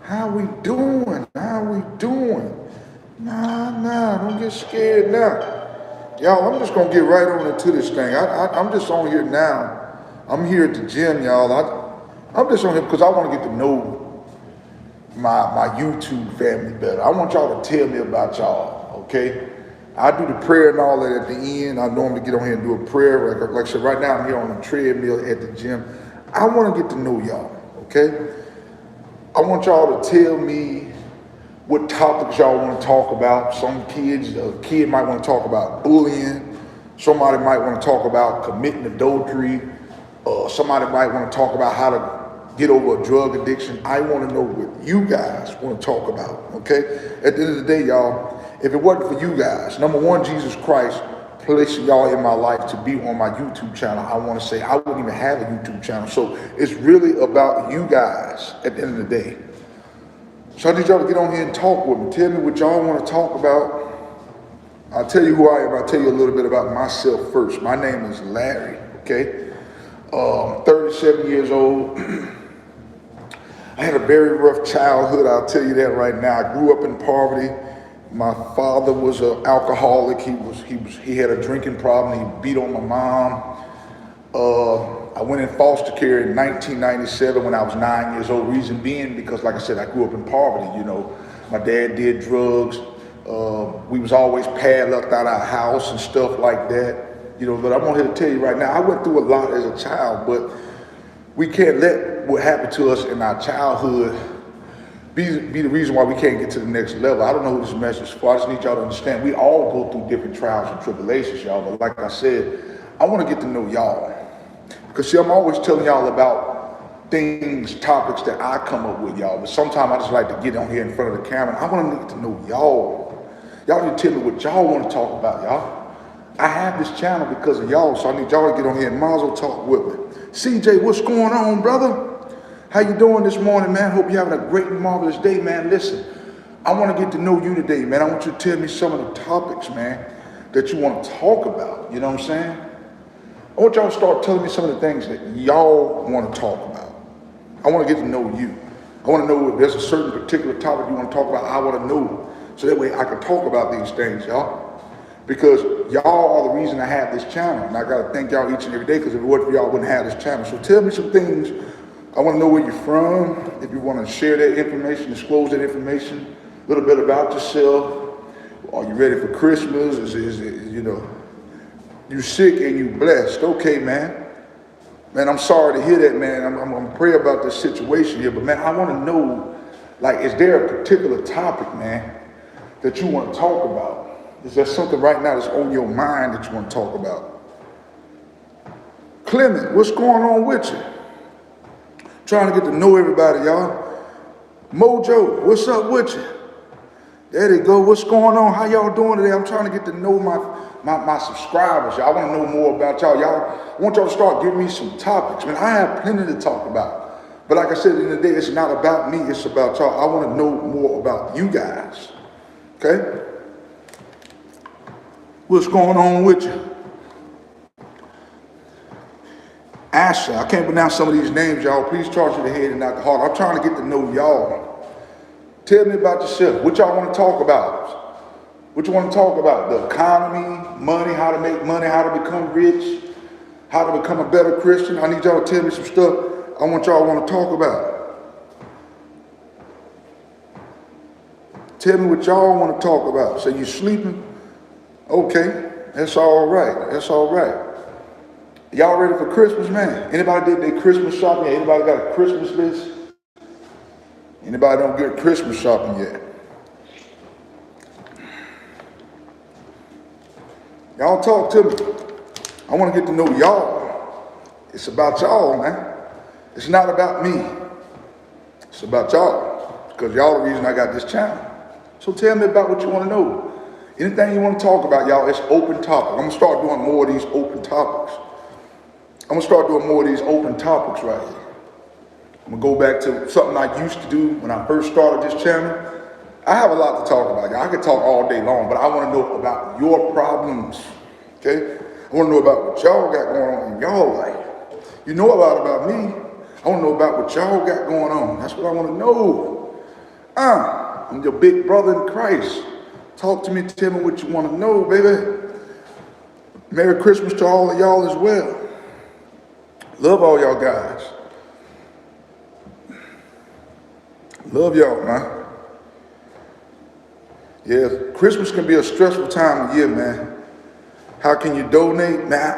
How we doing? How we doing? Nah, don't get scared now. Y'all, I'm just gonna get right on into this thing. I'm just on here now. I'm here at the gym, y'all. I'm just on here because I want to get to know my YouTube family better. I want y'all to tell me about y'all, okay? I do the prayer and all that at the end. I normally get on here and do a prayer. Like I said, right now I'm here on the treadmill at the gym. I want to get to know y'all, okay? I want y'all to tell me what topics y'all want to talk about. Some kids, a kid might want to talk about bullying. Somebody might want to talk about committing adultery. Somebody might want to talk about how to get over a drug addiction. I want to know what you guys want to talk about, okay? At the end of the day, y'all, if it wasn't for you guys, number one, Jesus Christ placing y'all in my life to be on my YouTube channel, I want to say I wouldn't even have a YouTube channel. So it's really about you guys at the end of the day. So I need y'all to get on here and talk with me. Tell me what y'all want to talk about. I'll tell you who I am. I'll tell you a little bit about myself first. My name is Larry, okay? 37 years old. I had a very rough childhood, I'll tell you that right now. I grew up in poverty. My father was an alcoholic. He had a drinking problem. He beat on my mom. I went in foster care in 1997 when I was 9 years old. Reason being because, like I said, I grew up in poverty. You know, my dad did drugs. We was always padlocked out our house and stuff like that. You know, but I'm on here to tell you right now, I went through a lot as a child, but we can't let what happened to us in our childhood be the reason why we can't get to the next level. I don't know who this message is for. I just need y'all to understand we all go through different trials and tribulations, y'all. But like I said, I want to get to know y'all. Because see, I'm always telling y'all about things, topics that I come up with, y'all. But sometimes I just like to get on here in front of the camera. I want to get to know y'all. Y'all need to tell me what y'all want to talk about, y'all. I have this channel because of y'all, so I need y'all to get on here and might as well talk with me. CJ, what's going on, brother? How you doing this morning, man? Hope you're having a great and marvelous day, man. Listen, I want to get to know you today, man. I want you to tell me some of the topics, man, that you want to talk about. You know what I'm saying? I want y'all to start telling me some of the things that y'all want to talk about. I want to get to know you. I want to know if there's a certain particular topic you want to talk about. I want to know so that way I can talk about these things, y'all. Because y'all are the reason I have this channel. And I got to thank y'all each and every day because if it wasn't for y'all, I wouldn't have this channel. So tell me some things. I want to know where you're from. If you want to share that information, disclose that information, a little bit about yourself. Are you ready for Christmas? You know, you sick and you blessed. Okay, man. Man, I'm sorry to hear that, man. I'm going to pray about this situation here. But, man, I want to know, like, is there a particular topic, man, that you want to talk about? Is there something right now that's on your mind that you want to talk about? Clement, what's going on with you? Trying to get to know everybody, y'all. Mojo, what's up with you? There they go. What's going on? How y'all doing today? I'm trying to get to know my subscribers. Y'all want to know more about y'all. I want y'all to start giving me some topics. Man, I have plenty to talk about. But like I said, at the end of the day, it's not about me. It's about y'all. I want to know more about you guys. Okay? What's going on with you? Asha, I can't pronounce some of these names, y'all. Please charge to the head and not the heart. I'm trying to get to know y'all. Tell me about yourself. What y'all want to talk about? What you want to talk about? The economy, money, how to make money, how to become rich, how to become a better Christian. I need y'all to tell me some stuff I want y'all to talk about. Tell me what y'all want to talk about. So you sleeping? Okay, that's all right. That's all right. Y'all ready for Christmas, man? Anybody did their Christmas shopping? Anybody got a Christmas list? Anybody don't get Christmas shopping yet? Y'all talk to me. I want to get to know y'all. It's about y'all, man. It's not about me. It's about y'all. Because y'all the reason I got this channel. So tell me about what you want to know. Anything you want to talk about, y'all, it's open topic. I'm going to start doing more of these open topics. I'm going to start doing more of these open topics right here. I'm going to go back to something I used to do when I first started this channel. I have a lot to talk about, y'all. I could talk all day long, but I want to know about your problems, okay? I want to know about what y'all got going on in y'all life. You know a lot about me. I want to know about what y'all got going on. That's what I want to know. I'm your big brother in Christ. Talk to me, tell me what you want to know, baby. Merry Christmas to all of y'all as well. Love all y'all guys. Love y'all, man. Yeah, Christmas can be a stressful time of year, man. How can you donate? Man,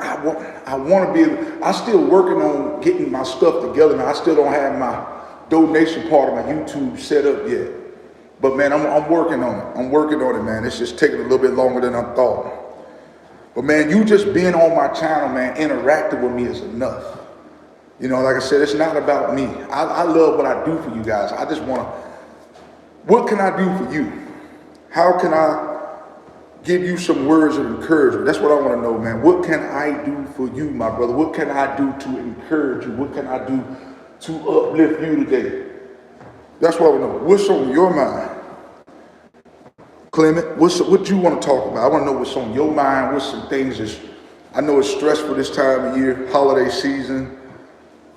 I want to be, I'm still working on getting my stuff together, man. I still don't have my donation part of my YouTube set up yet. But man, I'm working on it. I'm working on it, man. It's just taking a little bit longer than I thought. But man, you just being on my channel, man, interacting with me is enough. You know, like I said, it's not about me. I love what I do for you guys. I just want to, what can I do for you? How can I give you some words of encouragement? That's what I want to know, man. What can I do for you, my brother? What can I do to encourage you? What can I do to uplift you today? That's what I want to know. What's on your mind? Clement, what you want to talk about? I want to know what's on your mind. What's some things I know it's stressful this time of year, holiday season.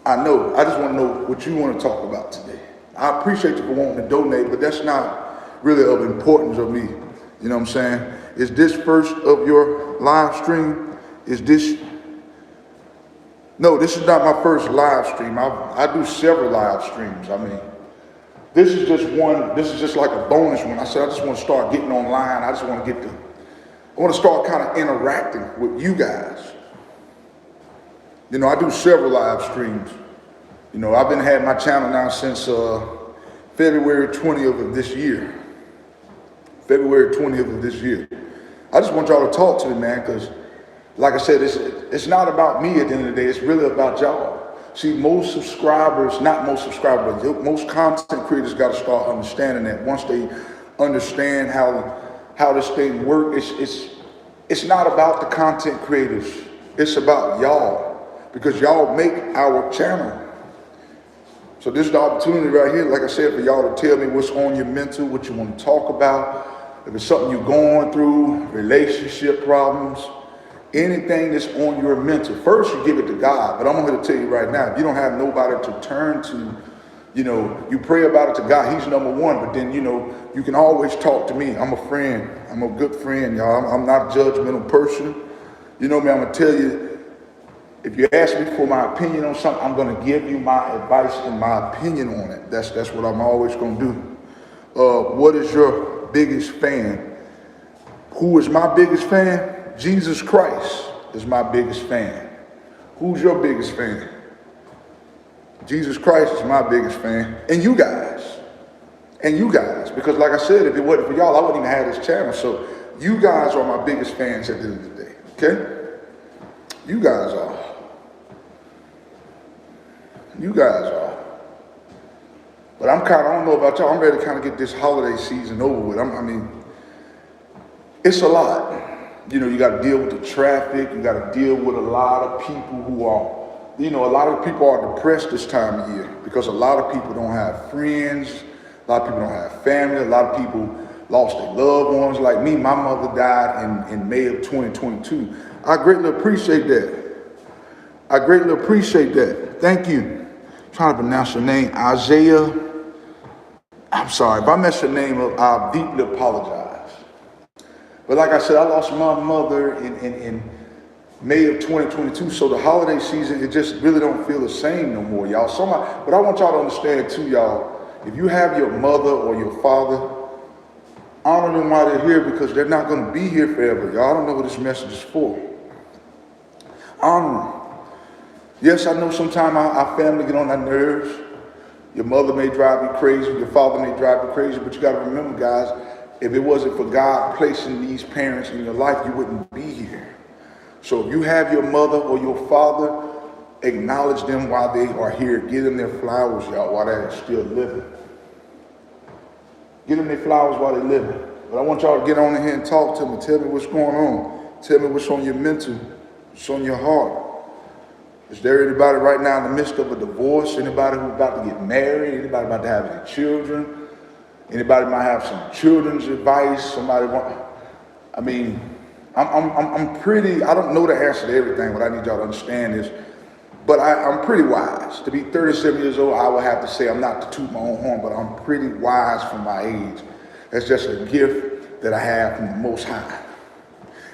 I know. I just want to know what you want to talk about today. I appreciate you for wanting to donate, but that's not really of importance of me. You know what I'm saying? Is this first of your live stream? Is this? No, this is not my first live stream. I do several live streams. I mean, this is just one. This is just like a bonus one. I said I just want to start getting online. I just want to I want to start kind of interacting with you guys. You know, I do several live streams. You know, I've been having my channel now since February 20th of this year. February 20th of this year. I just want y'all to talk to me, man, because like I said, it's not about me at the end of the day. It's really about y'all. See, most content creators got to start understanding that. Once they understand how this thing works, it's not about the content creators. It's about y'all. Because y'all make our channel. So this is the opportunity right here, like I said, for y'all to tell me what's on your mental, what you want to talk about, if it's something you're going through, relationship problems, anything that's on your mental. First, you give it to God, but I'm going to tell you right now, if you don't have nobody to turn to, you know, you pray about it to God, he's number one, but then, you know, you can always talk to me. I'm a friend. I'm a good friend, y'all. I'm not a judgmental person. You know me, I'm going to tell you, if you ask me for my opinion on something, I'm going to give you my advice and my opinion on it. That's what I'm always going to do. What is your biggest fan? Who is my biggest fan? Jesus Christ is my biggest fan. Who's your biggest fan? Jesus Christ is my biggest fan. And you guys. And you guys. Because like I said, if it wasn't for y'all, I wouldn't even have this channel. So you guys are my biggest fans at the end of the day. Okay? You guys are. You guys are. But I don't know about y'all, I'm ready to kind of get this holiday season over with. I mean, it's a lot. You know, you got to deal with the traffic. You got to deal with a lot of people who are, you know, a lot of people are depressed this time of year because a lot of people don't have friends. A lot of people don't have family. A lot of people lost their loved ones. Like me, my mother died in May of 2022. I greatly appreciate that. I greatly appreciate that. Thank you. I'm trying to pronounce your name, Isaiah. I'm sorry, if I mess your name up, I deeply apologize. But like I said, I lost my mother in May of 2022, so the holiday season, it just really don't feel the same no more, y'all. But I want y'all to understand too, y'all, if you have your mother or your father, honor them while they're here because they're not going to be here forever, y'all. I don't know what this message is for. Honor them. Yes, I know sometimes our family get on our nerves. Your mother may drive you crazy, your father may drive you crazy, but you got to remember, guys, if it wasn't for God placing these parents in your life, you wouldn't be here. So if you have your mother or your father, acknowledge them while they are here. Give them their flowers, y'all, while they're still living. Give them their flowers while they're living. But I want y'all to get on in here and talk to me. Tell me what's going on. Tell me what's on your mental, what's on your heart. Is there anybody right now in the midst of a divorce? Anybody who's about to get married? Anybody about to have any children? Anybody might have some children's advice? Somebody want? I mean, I'm pretty. I don't know the answer to everything. What I need y'all to understand is, But I'm pretty wise. To be 37 years old, I would have to say I'm not to toot my own horn, but I'm pretty wise for my age. That's just a gift that I have from the Most High.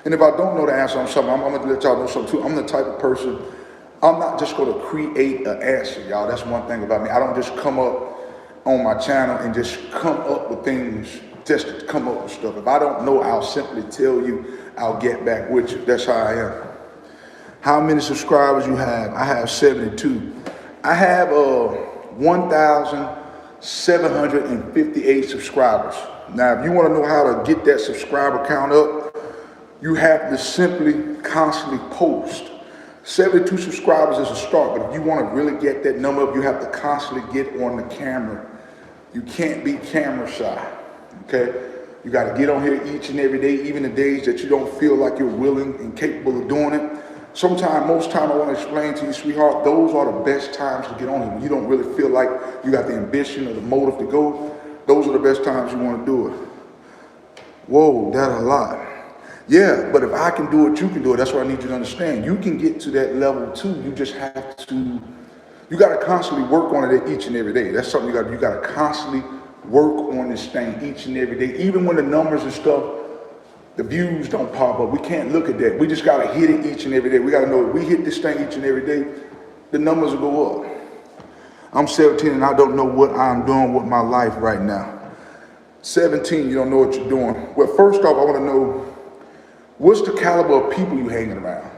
And if I don't know the answer on something, I'm going to let y'all know something too. I'm the type of person, I'm not just going to create an answer, y'all. That's one thing about me. I don't just come up on my channel and just come up with things, just to come up with stuff. If I don't know, I'll simply tell you, I'll get back with you. That's how I am. How many subscribers you have? I have 72. I have 1,758 subscribers. Now, if you want to know how to get that subscriber count up, you have to simply constantly post. 72 subscribers is a start, but if you want to really get that number up, you have to constantly get on the camera. You can't be camera shy, okay? You got to get on here each and every day, even the days that you don't feel like you're willing and capable of doing it. Sometimes, most time I want to explain to you, sweetheart, those are the best times to get on here. When you don't really feel like you got the ambition or the motive to go, those are the best times you want to do it. Whoa, that's a lot. Yeah, but if I can do it, you can do it. That's what I need you to understand. You can get to that level too. You just have to, you got to constantly work on it each and every day. That's something you got to constantly work on this thing each and every day. Even when the numbers and stuff, the views don't pop up. We can't look at that. We just got to hit it each and every day. We got to know if we hit this thing each and every day, the numbers will go up. I'm 17 and I don't know what I'm doing with my life right now. 17, you don't know what you're doing. Well, first off, I want to know, what's the caliber of people you hanging around?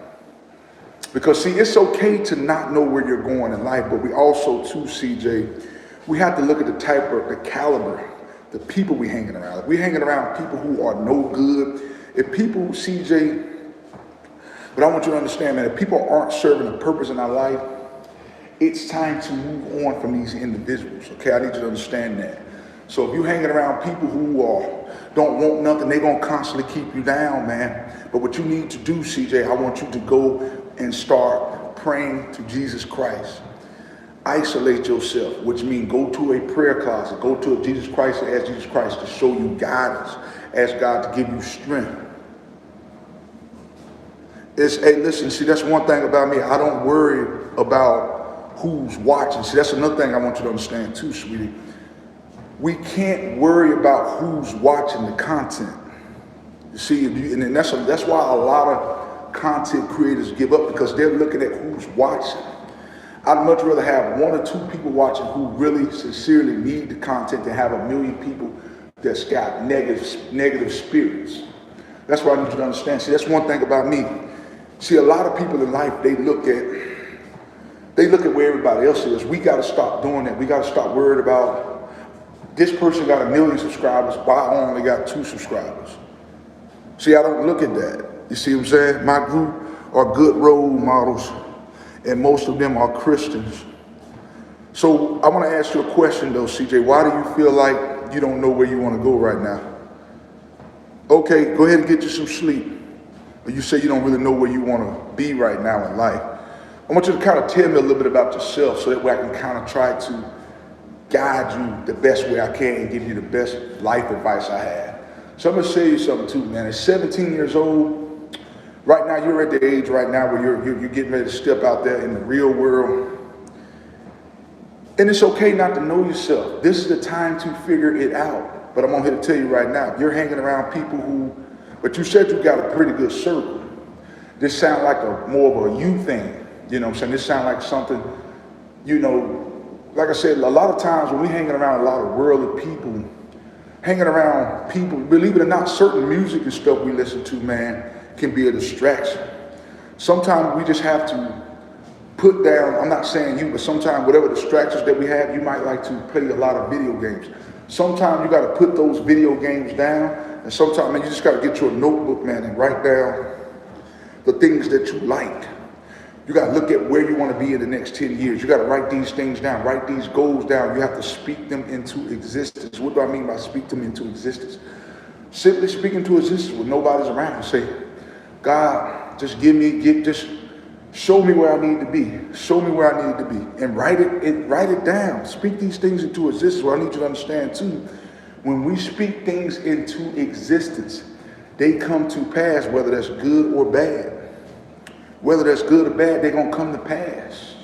Because see, it's okay to not know where you're going in life, but we also too, CJ, we have to look at the type of, the caliber, the people we hanging around. If we hanging around people who are no good, if people, CJ, but I want you to understand, man, if people aren't serving a purpose in our life, it's time to move on from these individuals, okay? I need you to understand that. So if you're hanging around people who don't want nothing, they're going to constantly keep you down, man. But what you need to do, CJ, I want you to go and start praying to Jesus Christ. Isolate yourself, which means go to a prayer closet, go to a Jesus Christ and ask Jesus Christ to show you guidance, ask God to give you strength. Hey, listen, see, that's one thing about me. I don't worry about who's watching. See, that's another thing I want you to understand too, sweetie. We can't worry about who's watching the content. You see, and that's why a lot of content creators give up, because they're looking at who's watching. I'd much rather have 1 or 2 people watching who really sincerely need the content than have a million people that's got negative spirits. That's what I need you to understand. See, that's one thing about me. See, a lot of people in life, they look at where everybody else is. We got to stop doing that. We got to stop worried about, this person got 1 million subscribers, but I only got 2 subscribers. See, I don't look at that. You see what I'm saying? My group are good role models, and most of them are Christians. So I want to ask you a question though, CJ. Why do you feel like you don't know where you want to go right now? Okay, go ahead and get you some sleep. But you say you don't really know where you want to be right now in life. I want you to kind of tell me a little bit about yourself so that way I can kind of try to guide you the best way I can and give you the best life advice I have. So I'm going to say you something too, man. At 17 years old, right now you're at the age right now where you're getting ready to step out there in the real world. And it's okay not to know yourself. This is the time to figure it out. But I'm on here to tell you right now, you're hanging around people who, but you said you got a pretty good circle. This sounds like more of a you thing. You know what I'm saying? This sounds like something, you know, like I said, a lot of times when we hanging around a lot of worldly people, hanging around people, believe it or not, certain music and stuff we listen to, man, can be a distraction. Sometimes we just have to put down, I'm not saying you, but sometimes whatever distractions that we have, you might like to play a lot of video games. Sometimes you got to put those video games down, and sometimes, man, you just got to get you a notebook, man, and write down the things that you like. You got to look at where you want to be in the next 10 years. You got to write these things down, write these goals down. You have to speak them into existence. What do I mean by speak them into existence? Simply speaking to existence when nobody's around. Say, God, just just show me where I need to be. Show me where I need to be. And write it down. Speak these things into existence. What I need you to understand too, when we speak things into existence, they come to pass, whether that's good or bad. Whether that's good or bad, they're going to come to pass.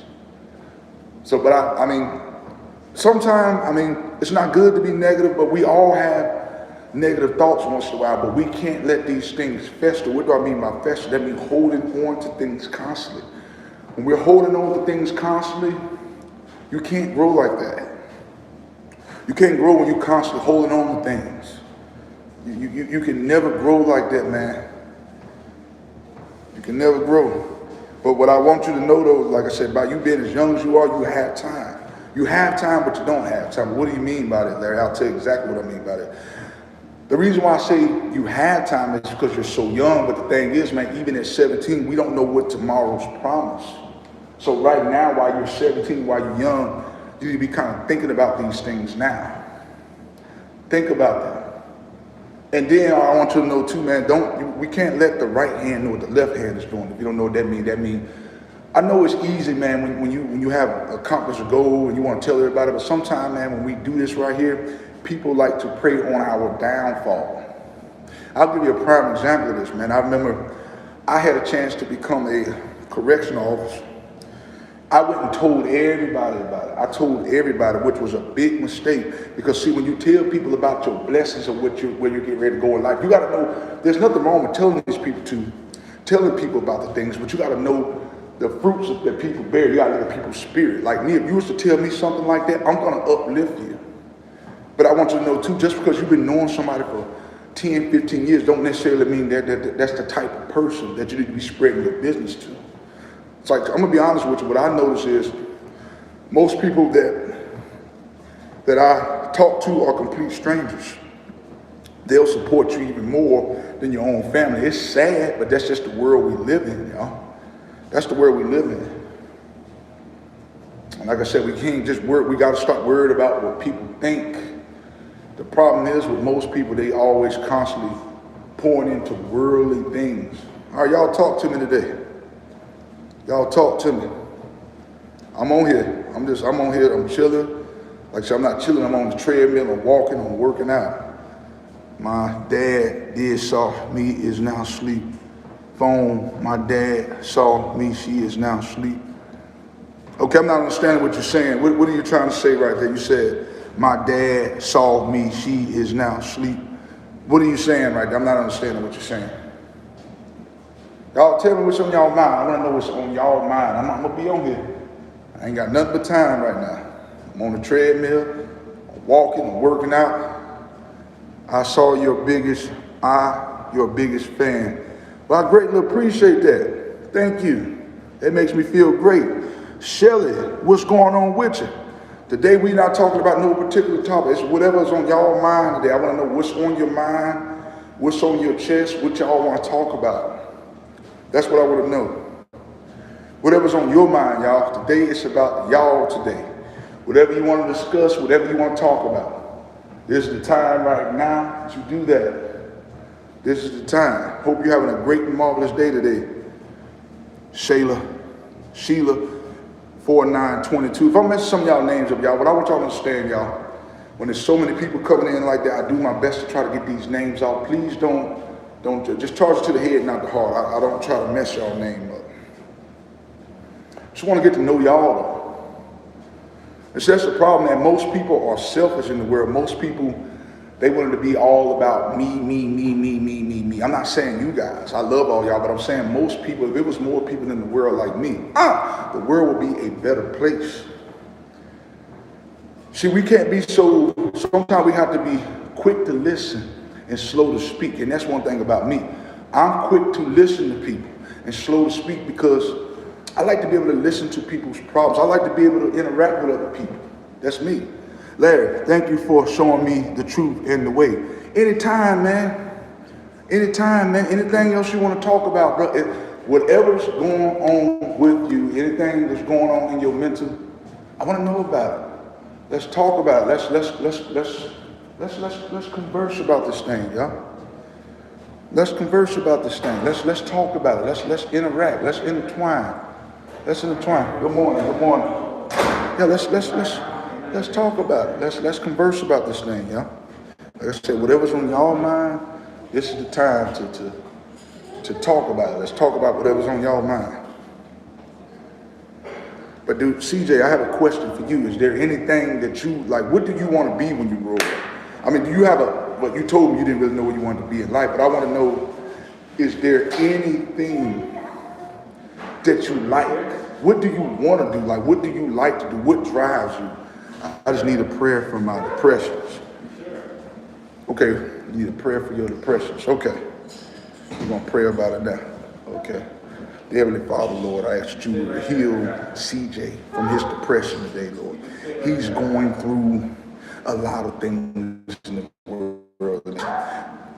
So, but I mean, sometimes, I mean, it's not good to be negative, but we all have negative thoughts once in a while, but we can't let these things fester. What do I mean by fester? That means holding on to things constantly. When we're holding on to things constantly, you can't grow like that. You can't grow when you're constantly holding on to things. You can never grow like that, man. You can never grow. But what I want you to know, though, like I said, by you being as young as you are, you have time. You have time, but you don't have time. What do you mean by that, Larry? I'll tell you exactly what I mean by that. The reason why I say you have time is because you're so young, but the thing is, man, even at 17, we don't know what tomorrow's promise. So right now, while you're 17, while you're young, you need to be kind of thinking about these things now. Think about them. And then I want you to know too, man, we can't let the right hand know what the left hand is doing. If you don't know what that means, I know it's easy, man, when you have accomplished a goal and you want to tell everybody, but sometimes, man, when we do this right here, people like to prey on our downfall. I'll give you a prime example of this, man. I remember I had a chance to become a correctional officer. I went and told everybody about it. I told everybody, which was a big mistake, because see, when you tell people about your blessings or where you get ready to go in life, you got to know there's nothing wrong with telling people about the things, but you got to know the fruits that people bear. You got to look at people's spirit. Like me, if you was to tell me something like that, I'm going to uplift you. But I want you to know too, just because you've been knowing somebody for 10, 15 years, don't necessarily mean that that's the type of person that you need to be spreading your business to. It's like, I'm gonna be honest with you, what I notice is most people that I talk to are complete strangers. They'll support you even more than your own family. It's sad, but that's just the world we live in, y'all. That's the world we live in. And like I said, we can't just we gotta start worried about what people think. The problem is with most people, they always constantly pouring into worldly things. All right, y'all talk to me today. Y'all talk to me. I'm on here. I'm on here. I'm chilling. Like I said, I'm not chilling. I'm on the treadmill. I'm walking. I'm working out. My dad did saw me, is now asleep. Phone. My dad saw me. She is now asleep. Okay, I'm not understanding what you're saying. What are you trying to say right there? You said, my dad saw me. She is now asleep. What are you saying right there? I'm not understanding what you're saying. Y'all tell me what's on y'all mind. I want to know what's on y'all mind. I'm going to be on here. I ain't got nothing but time right now. I'm on the treadmill. I'm walking. I'm working out. I saw your biggest fan. Well, I greatly appreciate that. Thank you. That makes me feel great. Shelly, what's going on with you? Today we're not talking about no particular topic. It's whatever's on y'all mind today. I want to know what's on your mind, what's on your chest, what y'all want to talk about. That's what I want to know. Whatever's on your mind, y'all. Today it's about y'all today. Whatever you want to discuss, whatever you want to talk about. This is the time right now to do that. This is the time. Hope you're having a great and marvelous day today. Sheila, 4922. If I mess some of y'all names up, y'all, but I want y'all to understand, y'all, when there's so many people coming in like that, I do my best to try to get these names out. Please don't just charge it to the head, not the heart. I don't try to mess y'all name up. Just want to get to know y'all, though. It's just a problem that most people are selfish in the world. Most people, they want it to be all about me. I'm not saying you guys. I love all y'all, but I'm saying most people, if it was more people in the world like me, the world would be a better place. See, we can't be sometimes we have to be quick to listen and slow to speak. And that's one thing about me. I'm quick to listen to people and slow to speak because I like to be able to listen to people's problems. I like to be able to interact with other people. That's me. Larry, thank you for showing me the truth and the way. Anytime, man. Anything else you want to talk about, bro. Whatever's going on with you, anything that's going on in your mental, I want to know about it. Let's talk about it. Let's converse about this thing, y'all. Let's converse about this thing. Let's talk about it. Let's interact. Let's intertwine. Good morning. Yeah, let's talk about it. Let's converse about this thing, y'all. Like I said, whatever's on y'all mind, this is the time to talk about it. Let's talk about whatever's on y'all mind. But dude, CJ, I have a question for you. Is there anything that you, like, what do you want to be when you grow up? I mean, do you have well, you told me you didn't really know what you wanted to be in life, but I want to know, is there anything that you like? What do you want to do? Like, what do you like to do? What drives you? I just need a prayer for my depressions. Okay, you need a prayer for your depressions. Okay, we're going to pray about it now. Okay. Dear Heavenly Father, Lord, I ask you to heal CJ from his depression today, Lord. He's going through a lot of things in the world.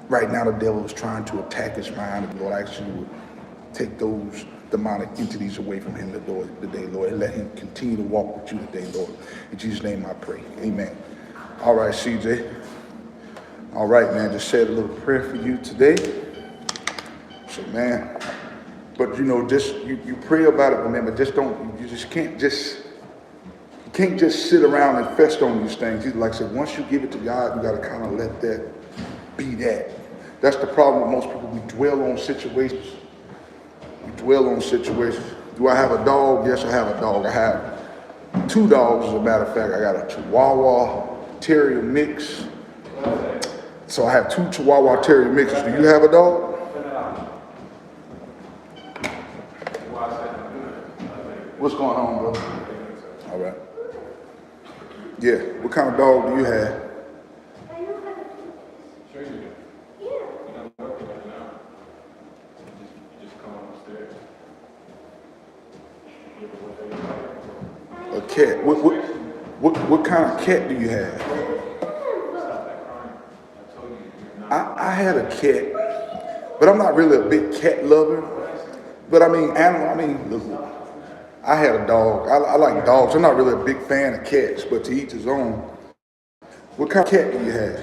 Right now, the devil is trying to attack his mind. Lord, I ask you to take those demonic entities away from him today, Lord, and let him continue to walk with you today, Lord. In Jesus' name I pray. Amen. All right, CJ. All right, man, just said a little prayer for you today. So, man, but you know, just you pray about it, remember, you can't just sit around and fest on these things. Like I said, once you give it to God, you got to kind of let that be that. That's the problem with most people. We dwell on situations. Do I have a dog? Yes, I have a dog. I have 2 dogs, as a matter of fact. I got a Chihuahua Terrier mix. So I have 2 Chihuahua Terrier mixes. Do you have a dog? What's going on, bro? All right. Yeah. What kind of dog do you have? A cat. What kind of cat do you have? I had a cat, but I'm not really a big cat lover. But I mean, look, I had a dog. I like dogs. I'm not really a big fan of cats, but to each his own. What kind of cat do you have?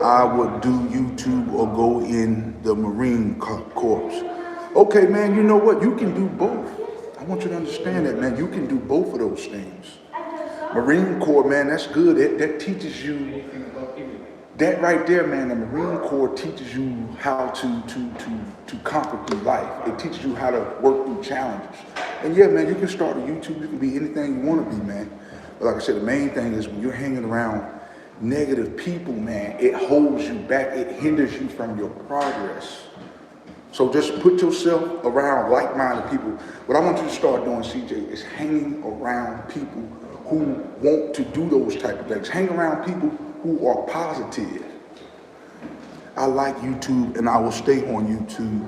I would do YouTube or go in the Marine Corps. Okay, man, you know what? You can do both. I want you to understand that, man. You can do both of those things. Marine Corps, man, that's good. That teaches you, that right there, man, the Marine Corps teaches you how to conquer through life. It teaches you how to work through challenges. And yeah, man, you can start a YouTube. You can be anything you want to be, man. But like I said, the main thing is when you're hanging around negative people, man, it holds you back. It hinders you from your progress. So just put yourself around like-minded people. What I want you to start doing, CJ, is hanging around people who want to do those type of things. Hang around people who are positive. I like YouTube and I will stay on YouTube.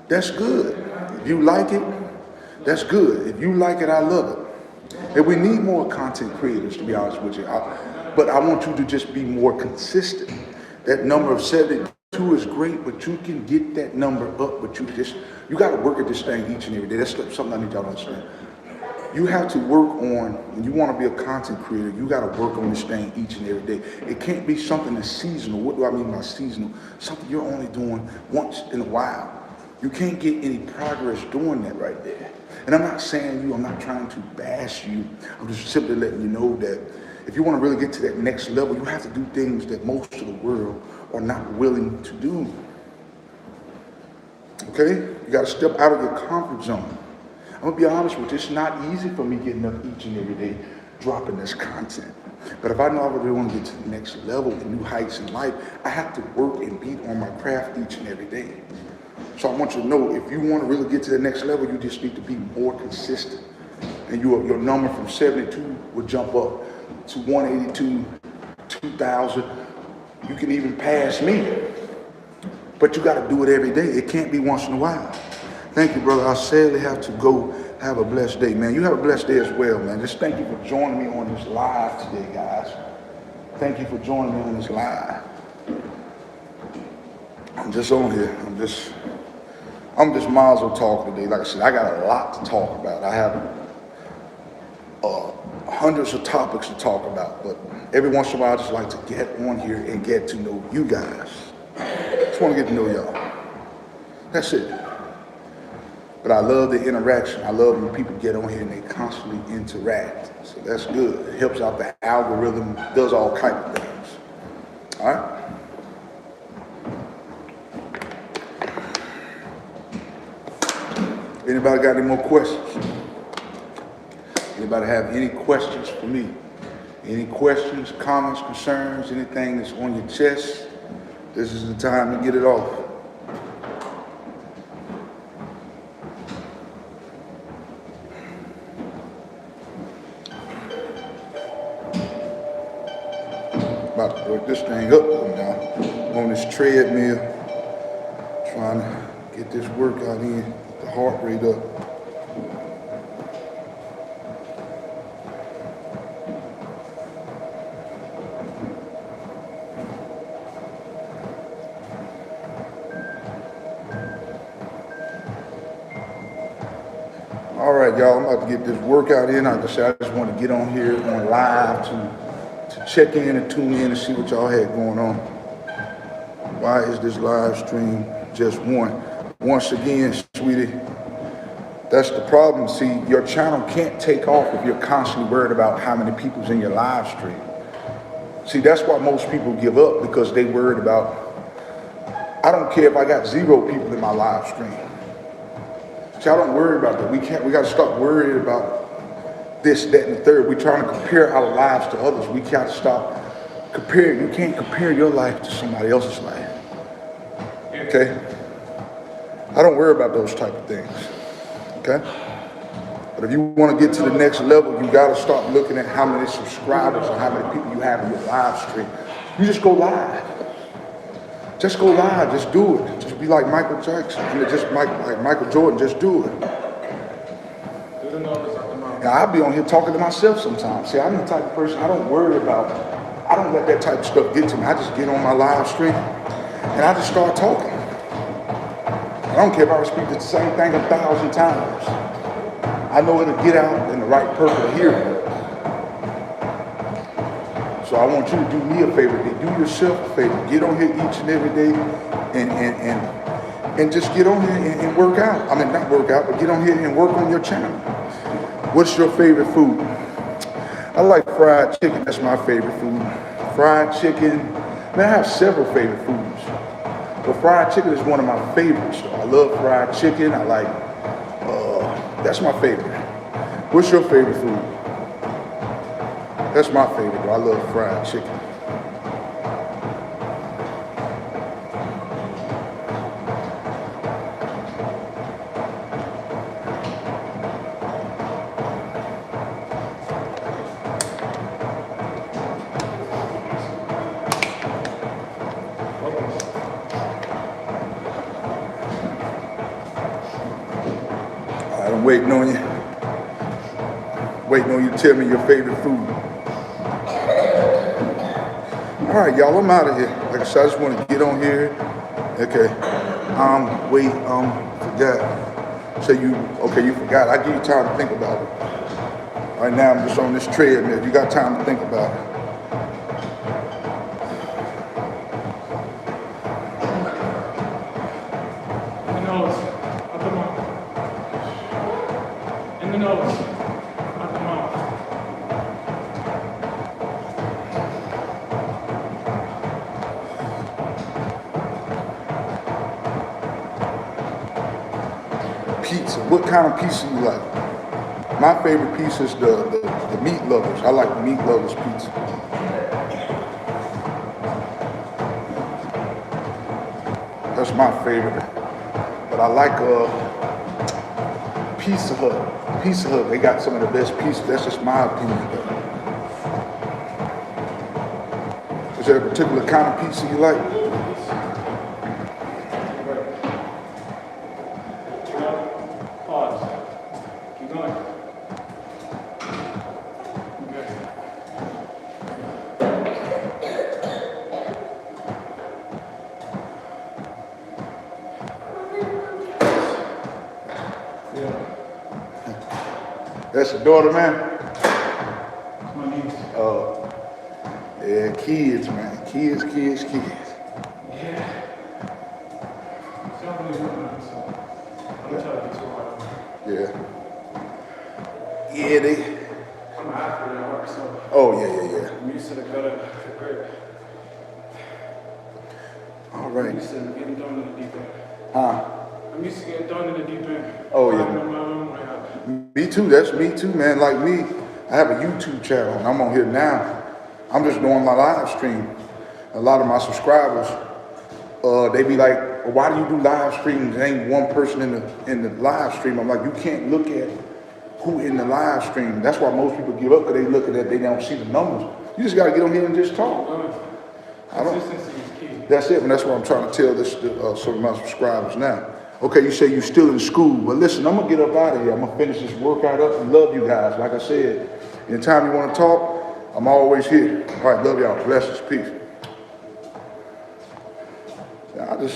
That's good. If you like it, that's good. If you like it, I love it. And we need more content creators, to be honest with you. But I want you to just be more consistent. That number of 72 is great, but you can get that number up, but you got to work at this thing each and every day. That's something I need y'all to understand. You have to work on, when you want to be a content creator, you got to work on this thing each and every day. It can't be something that's seasonal. What do I mean by seasonal? Something you're only doing once in a while. You can't get any progress doing that right there. And I'm not saying I'm not trying to bash you. I'm just simply letting you know that if you want to really get to that next level, you have to do things that most of the world are not willing to do. Okay? You got to step out of your comfort zone. I'm going to be honest with you, it's not easy for me getting up each and every day dropping this content. But if I know I really want to get to the next level and new heights in life, I have to work and beat on my craft each and every day. So I want you to know, if you want to really get to the next level, you just need to be more consistent. And your number from 72 will jump up to 182, 2,000. You can even pass me. But you got to do it every day. It can't be once in a while. Thank you, brother. I sadly have to go. Have a blessed day, man. You have a blessed day as well, man. Just thank you for joining me on this live today, guys. Thank you for joining me on this live. I'm just on here. I'm just Mazel talking today. Like I said, I got a lot to talk about. I have hundreds of topics to talk about, but every once in a while, I just like to get on here and get to know you guys. Just want to get to know y'all. That's it. But I love the interaction. I love when people get on here and they constantly interact. So that's good. It helps out the algorithm, does all kinds of things. All right? Anybody got any more questions? Anybody have any questions for me? Any questions, comments, concerns, anything that's on your chest? This is the time to get it off. About to work this thing up now. I'm on this treadmill, trying to get this workout in, get the heart rate up. All right, y'all, I'm about to get this workout in. Like I said, I just want to get on here on live to check in and tune in and see what y'all had going on. Why is this live stream just one? Once again, sweetie, that's the problem. See, your channel can't take off if you're constantly worried about how many people's in your live stream. See, that's why most people give up, because they worried about, I don't care if I got 0 people in my live stream. See, I don't worry about that. We got to stop worrying about this, that, and the third. We're trying to compare our lives to others. We got to stop comparing. You can't compare your life to somebody else's life. Okay? I don't worry about those type of things. Okay? But if you want to get to the next level, you got to start looking at how many subscribers and how many people you have in your live stream. You just go live. Just go live. Just do it. Just be like Michael Jackson. Just like Michael Jordan. Just do it. Now, I'll be on here talking to myself sometimes. See, I'm the type of person, I don't worry about, I don't let that type of stuff get to me. I just get on my live stream and I just start talking. I don't care if I repeat the same thing 1,000 times. I know it'll get out and the right person will hear it. So I want you to do me a favor. Do yourself a favor. Get on here each and every day and just get on here and work out. I mean, not work out, but get on here and work on your channel. What's your favorite food? I like fried chicken. That's my favorite food. Fried chicken. Man, I have several favorite foods. But fried chicken is one of my favorites. I love fried chicken. I like, that's my favorite. What's your favorite food? That's my favorite. I love fried chicken. I'm waiting on you. Waiting on you to tell me your favorite food. All right, y'all, I'm out of here. Like I said, I just want to get on here. Okay. Wait, forgot. Say you forgot. I give you time to think about it. Right now, I'm just on this treadmill. You got time to think about it. Pizza. What kind of pizza you like? My favorite pizza is the meat lovers. I like the meat lovers pizza. That's my favorite. But I like Pizza Hut. Pizza Hut, they got some of the best pizza. That's just my opinion. Is there a particular kind of pizza you like? That's your daughter, man? My niece. Oh. Yeah, kids, man. Kids. Yeah. She's not really doing that, so I'm gonna try to get to her. used to the gutter. Great. All I'm right. used to getting thrown in the deep end. Huh? I'm used to getting thrown in the deep end. Oh, yeah. Climbing my own way out. Me too. That's me too, man. Like me, I have a YouTube channel and I'm on here now. I'm just doing my live stream. A lot of my subscribers, they be like, well, why do you do live streams? There ain't one person in the live stream. I'm like, you can't look at who in the live stream. That's why most people give up, because they look at that, they don't see the numbers. You just gotta get on here and just talk. I don't. Consistency is key. That's it, and that's what I'm trying to tell this some of my subscribers now. Okay, you say you're still in school. Well, listen, I'm gonna get up out of here. I'm gonna finish this workout up and love you guys. Like I said, anytime you want to talk, I'm always here. All right, love y'all. Blessings, peace. I just